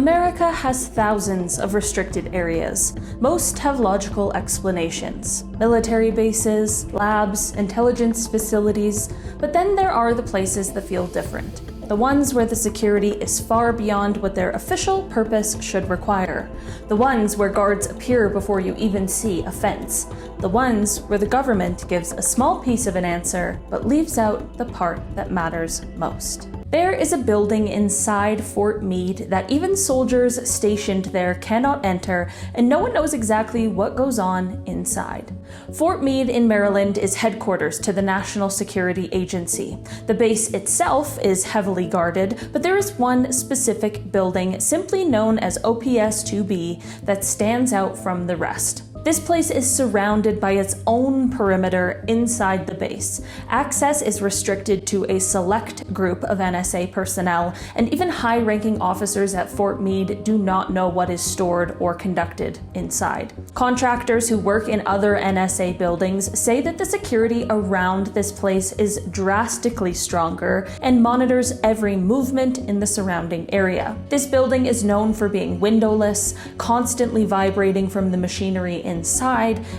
America has thousands of restricted areas. Most have logical explanations. Military bases, labs, intelligence facilities, but then there are the places that feel different. The ones where the security is far beyond what their official purpose should require. The ones where guards appear before you even see a fence. The ones where the government gives a small piece of an answer, but leaves out the part that matters most. There is a building inside Fort Meade that even soldiers stationed there cannot enter, and no one knows exactly what goes on inside. Fort Meade in Maryland is headquarters to the National Security Agency. The base itself is heavily guarded, but there is one specific building, simply known as OPS 2B, that stands out from the rest. This place is surrounded by its own perimeter inside the base. Access is restricted to a select group of NSA personnel, and even high-ranking officers at Fort Meade do not know what is stored or conducted inside. Contractors who work in other NSA buildings say that the security around this place is drastically stronger and monitors every movement in the surrounding area. This building is known for being windowless, constantly vibrating from the machinery inside,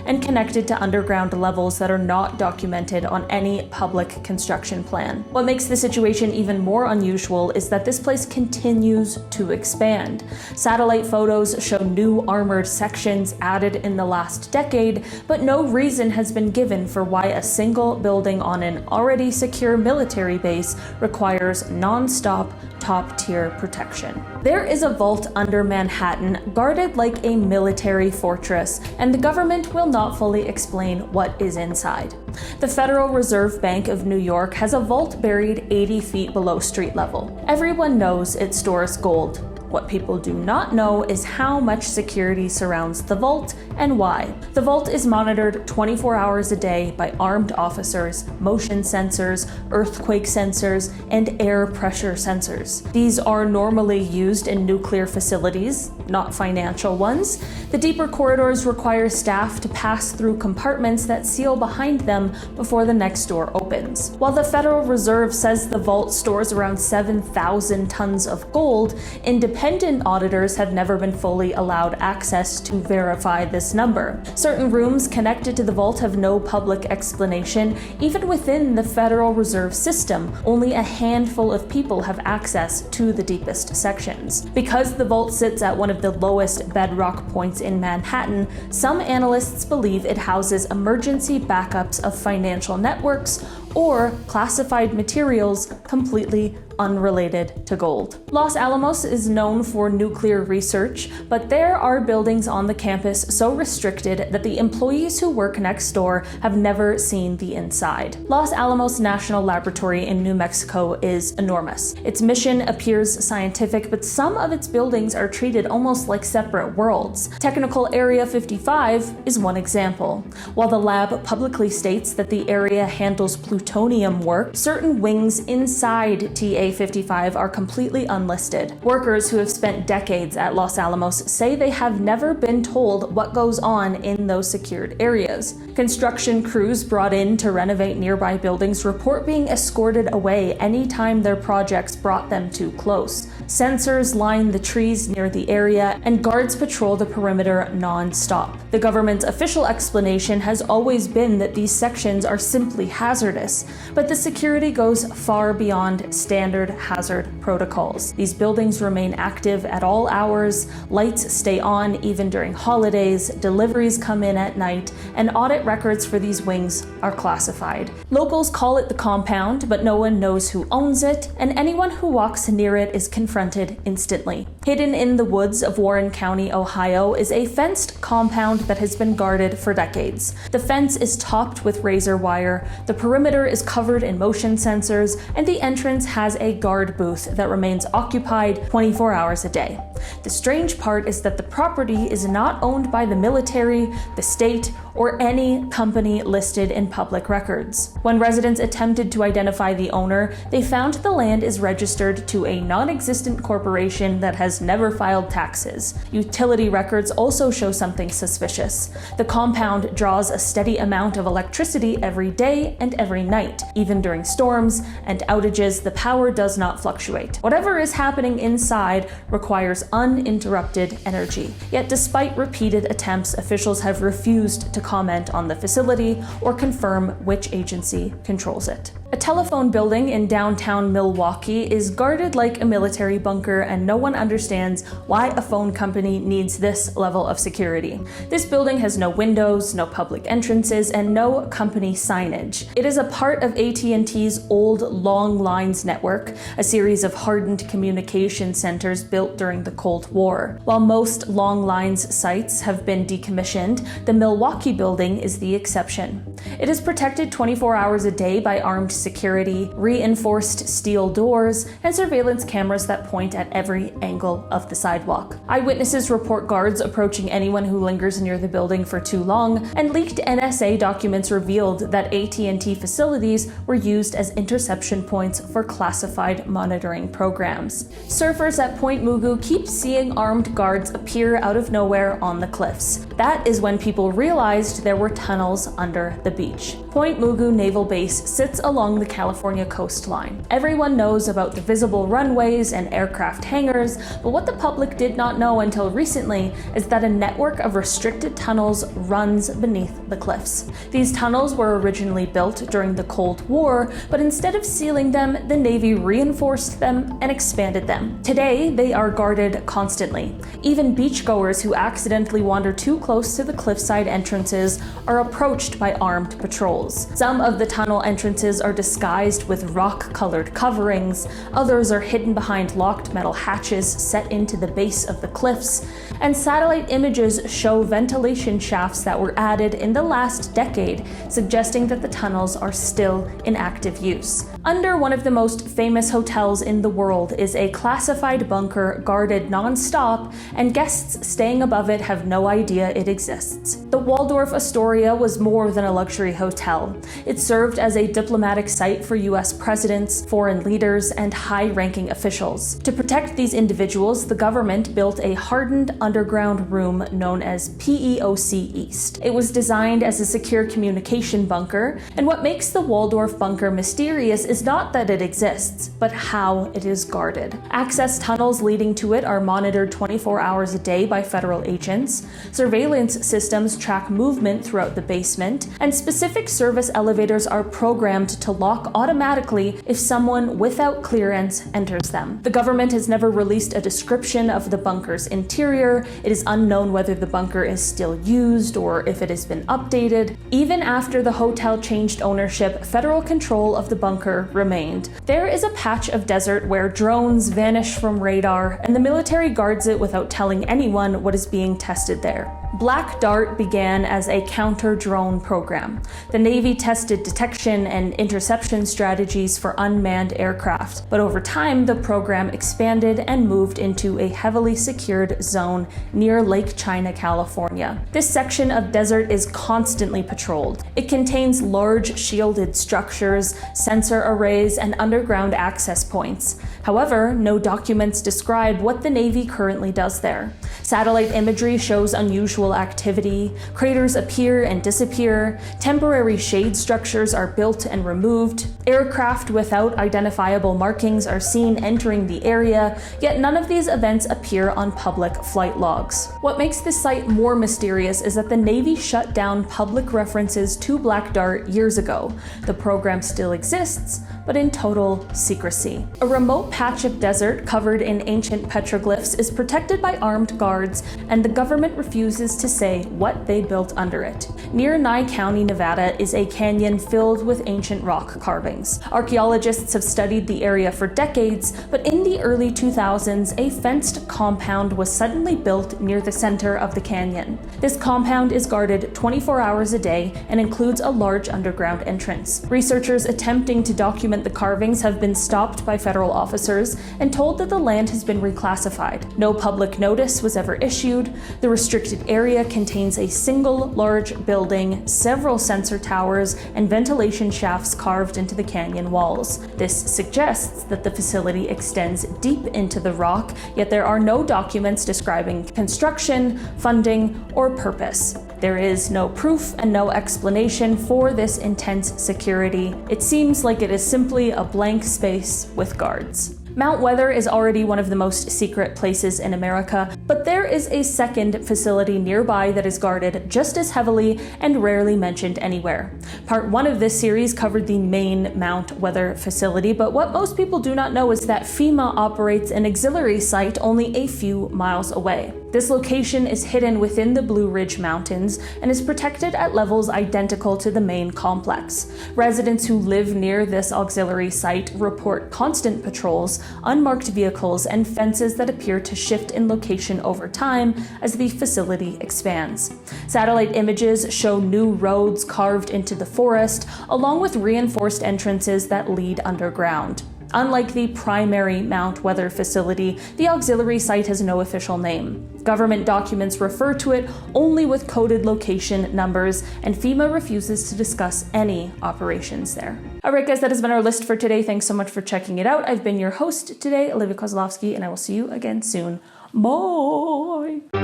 and connected to underground levels that are not documented on any public construction plan. What makes the situation even more unusual is that this place continues to expand. Satellite photos show new armored sections added in the last decade, but no reason has been given for why a single building on an already secure military base requires non-stop, top-tier protection. There is a vault under Manhattan, guarded like a military fortress, and the government will not fully explain what is inside. The Federal Reserve Bank of New York has a vault buried 80 feet below street level. Everyone knows it stores gold. What people do not know is how much security surrounds the vault and why. The vault is monitored 24 hours a day by armed officers, motion sensors, earthquake sensors, and air pressure sensors. These are normally used in nuclear facilities, not financial ones. The deeper corridors require staff to pass through compartments that seal behind them before the next door opens. While the Federal Reserve says the vault stores around 7,000 tons of gold, independent auditors have never been fully allowed access to verify this number. Certain rooms connected to the vault have no public explanation. Even within the Federal Reserve System, only a handful of people have access to the deepest sections. Because the vault sits at one of the lowest bedrock points in Manhattan, some analysts believe it houses emergency backups of financial networks or classified materials completely unrelated to gold. Los Alamos is known for nuclear research, but there are buildings on the campus so restricted that the employees who work next door have never seen the inside. Los Alamos National Laboratory in New Mexico is enormous. Its mission appears scientific, but some of its buildings are treated almost like separate worlds. Technical Area 55 is one example. While the lab publicly states that the area handles plutonium work, certain wings inside TA-55 are completely unlisted. Workers who have spent decades at Los Alamos say they have never been told what goes on in those secured areas. Construction crews brought in to renovate nearby buildings report being escorted away anytime their projects brought them too close. Sensors line the trees near the area, and guards patrol the perimeter non-stop. The government's official explanation has always been that these sections are simply hazardous, but the security goes far beyond standard hazard protocols. These buildings remain active at all hours, lights stay on even during holidays, deliveries come in at night, and audit records for these wings are classified. Locals call it the compound, but no one knows who owns it, and anyone who walks near it is confronted instantly. Hidden in the woods of Warren County, Ohio, is a fenced compound that has been guarded for decades. The fence is topped with razor wire, the perimeter is covered in motion sensors, and the entrance has a guard booth that remains occupied 24 hours a day. The strange part is that the property is not owned by the military, the state, or any company listed in public records. When residents attempted to identify the owner, they found the land is registered to a non-existent corporation that has never filed taxes. Utility records also show something suspicious. The compound draws a steady amount of electricity every day and every night. Even during storms and outages, the power does not fluctuate. Whatever is happening inside requires uninterrupted energy. Yet despite repeated attempts, officials have refused to comment on the facility or confirm which agency controls it. A telephone building in downtown Milwaukee is guarded like a military bunker, and no one understands why a phone company needs this level of security. This building has no windows, no public entrances, and no company signage. It is a part of AT&T's old long lines network, a series of hardened communication centers built during the Cold War. While most long lines sites have been decommissioned, the Milwaukee building is the exception. It is protected 24 hours a day by armed security, reinforced steel doors, and surveillance cameras that point at every angle of the sidewalk. Eyewitnesses report guards approaching anyone who lingers near the building for too long, and leaked NSA documents revealed that AT&T facilities were used as interception points for classified monitoring programs. Surfers at Point Mugu keep seeing armed guards appear out of nowhere on the cliffs. That is when people realized there were tunnels under the beach. Point Mugu Naval Base sits along the California coastline. Everyone knows about the visible runways and aircraft hangars, but what the public did not know until recently is that a network of restricted tunnels runs beneath the cliffs. These tunnels were originally built during the Cold War, but instead of sealing them, the Navy reinforced them and expanded them. Today, they are guarded constantly. Even beachgoers who accidentally wander too close to the cliffside entrances are approached by armed patrols. Some of the tunnel entrances are disguised with rock-colored coverings, others are hidden behind locked metal hatches set into the base of the cliffs, and satellite images show ventilation shafts that were added in the last decade, suggesting that the tunnels are still in active use. Under one of the most famous hotels in the world is a classified bunker guarded non-stop, and guests staying above it have no idea it exists. The Waldorf Astoria was more than a luxury hotel. It served as a diplomatic site for US presidents, foreign leaders, and high-ranking officials. To protect these individuals, the government built a hardened underground room known as PEOC East. It was designed as a secure communication bunker, and what makes the Waldorf bunker mysterious is not that it exists, but how it is guarded. Access tunnels leading to it are monitored 24 hours a day by federal agents. Surveillance systems track movement throughout the basement, and specific service elevators are programmed to lock automatically if someone without clearance enters them. The government has never released a description of the bunker's interior. It is unknown whether the bunker is still used or if it has been updated. Even after the hotel changed ownership, federal control of the bunker remained. There is a patch of desert where drones vanish from radar, and the military guards it without telling anyone what is being tested there. Black Dart began as a counter-drone program. The Navy tested detection and interception strategies for unmanned aircraft, but over time the program expanded and moved into a heavily secured zone near Lake China, California. This section of desert is constantly patrolled. It contains large shielded structures, sensor arrays, and underground access points. However, no documents describe what the Navy currently does there. Satellite imagery shows unusual activity, craters appear and disappear, temporary shade structures are built and removed, aircraft without identifiable markings are seen entering the area, yet none of these events appear on public flight logs. What makes this site more mysterious is that the Navy shut down public references to Black Dart years ago. The program still exists, but in total secrecy. A remote patch of desert covered in ancient petroglyphs is protected by armed guards, and the government refuses to say what they built under it. Near Nye County, Nevada, is a canyon filled with ancient rock carvings. Archaeologists have studied the area for decades, but in the early 2000s, a fenced compound was suddenly built near the center of the canyon. This compound is guarded 24 hours a day and includes a large underground entrance. Researchers attempting to document the carvings have been stopped by federal officers and told that the land has been reclassified. No public notice was ever issued. The restricted area contains a single large building, several sensor towers, and ventilation shafts carved into the canyon walls. This suggests that the facility extends deep into the rock, yet there are no documents describing construction, funding, or purpose. There is no proof and no explanation for this intense security. It seems like it is simply a blank space with guards. Mount Weather is already one of the most secret places in America, but there is a second facility nearby that is guarded just as heavily and rarely mentioned anywhere. Part 1 of this series covered the main Mount Weather facility, but what most people do not know is that FEMA operates an auxiliary site only a few miles away. This location is hidden within the Blue Ridge Mountains and is protected at levels identical to the main complex. Residents who live near this auxiliary site report constant patrols, unmarked vehicles, and fences that appear to shift in location over time as the facility expands. Satellite images show new roads carved into the forest, along with reinforced entrances that lead underground. Unlike the primary Mount Weather facility, the auxiliary site has no official name. Government documents refer to it only with coded location numbers, and FEMA refuses to discuss any operations there. Alright guys, that has been our list for today. Thanks so much for checking it out. I've been your host today, Olivia Kozlowski, and I will see you again soon. Bye!